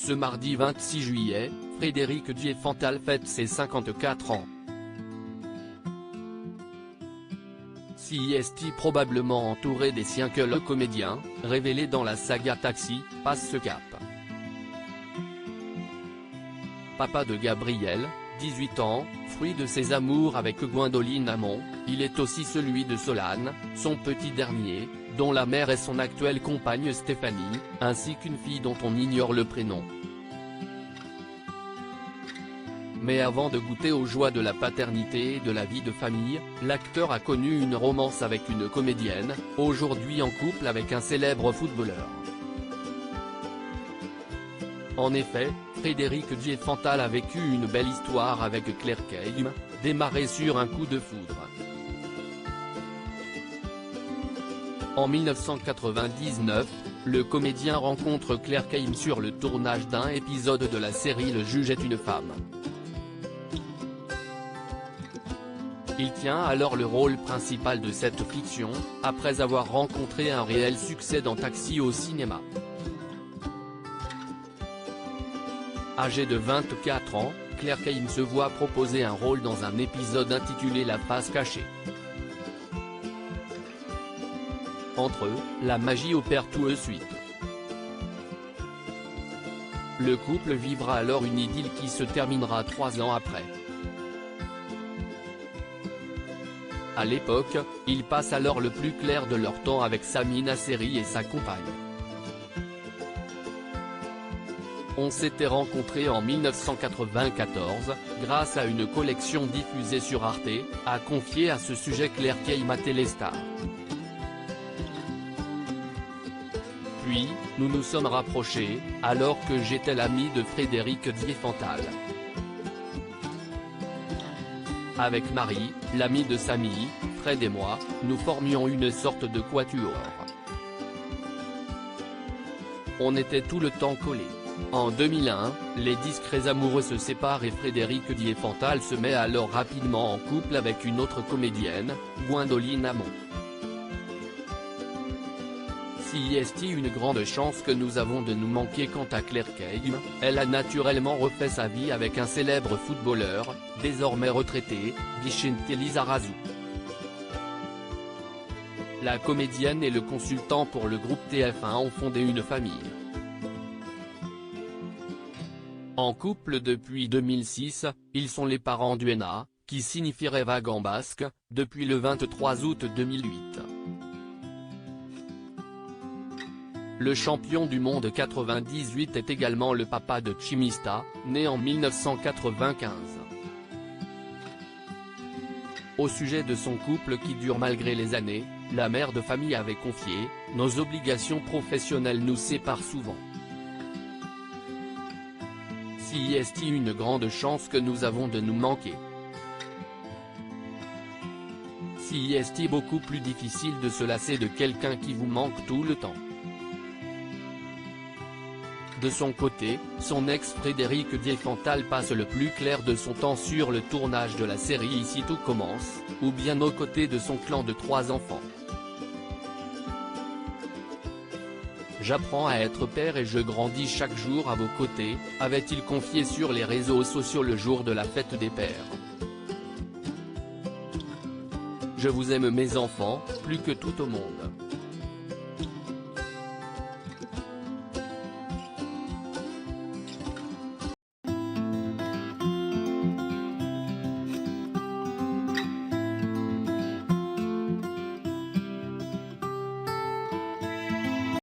Ce mardi 26 juillet, Frédéric Diefenthal fête ses 54 ans. CIST probablement entouré des siens que le comédien, révélé dans la saga Taxi, passe ce cap. Papa de Gabriel, 18 ans, fruit de ses amours avec Gwendoline Amon, il est aussi celui de Solane, son petit dernier, dont la mère est son actuelle compagne Stéphanie, ainsi qu'une fille dont on ignore le prénom. Mais avant de goûter aux joies de la paternité et de la vie de famille, l'acteur a connu une romance avec une comédienne, aujourd'hui en couple avec un célèbre footballeur. En effet, Frédéric Diefenthal a vécu une belle histoire avec Claire Keim, démarrée sur un coup de foudre. En 1999, le comédien rencontre Claire Keim sur le tournage d'un épisode de la série Le juge est une femme. Il tient alors le rôle principal de cette fiction, après avoir rencontré un réel succès dans Taxi au cinéma. Âgée de 24 ans, Claire Keim se voit proposer un rôle dans un épisode intitulé La face cachée. Entre eux, la magie opère tout de suite. Le couple vivra alors une idylle qui se terminera 3 ans après. À l'époque, ils passent alors le plus clair de leur temps avec Sami Nasseri et sa compagne. On s'était rencontrés en 1994, grâce à une collection diffusée sur Arte, a confié à ce sujet Claire Keim à Téléstar. Puis, nous nous sommes rapprochés, alors que j'étais l'ami de Frédéric Diefenthal. Avec Marie, l'amie de Sami, Fred et moi, nous formions une sorte de quatuor. On était tout le temps collés. En 2001, les discrets amoureux se séparent et Frédéric Diefenthal se met alors rapidement en couple avec une autre comédienne, Gwendoline Amon. CIST une grande chance que nous avons de nous manquer. Quant à Claire Keim, elle a naturellement refait sa vie avec un célèbre footballeur, désormais retraité, Vicente Lizarazu. La comédienne et le consultant pour le groupe TF1 ont fondé une famille. En couple depuis 2006, ils sont les parents d'Uena, qui signifierait vague en basque, depuis le 23 août 2008. Le champion du monde 98 est également le papa de Chimista, né en 1995. Au sujet de son couple qui dure malgré les années, la mère de famille avait confié « Nos obligations professionnelles nous séparent souvent. CIST une grande chance que nous avons de nous manquer. CIST beaucoup plus difficile de se lasser de quelqu'un qui vous manque tout le temps. » De son côté, son ex Frédéric Diefenthal passe le plus clair de son temps sur le tournage de la série Ici tout commence, ou bien aux côtés de son clan de 3 enfants. J'apprends à être père et je grandis chaque jour à vos côtés, avait-il confié sur les réseaux sociaux le jour de la fête des pères. Je vous aime mes enfants, plus que tout au monde.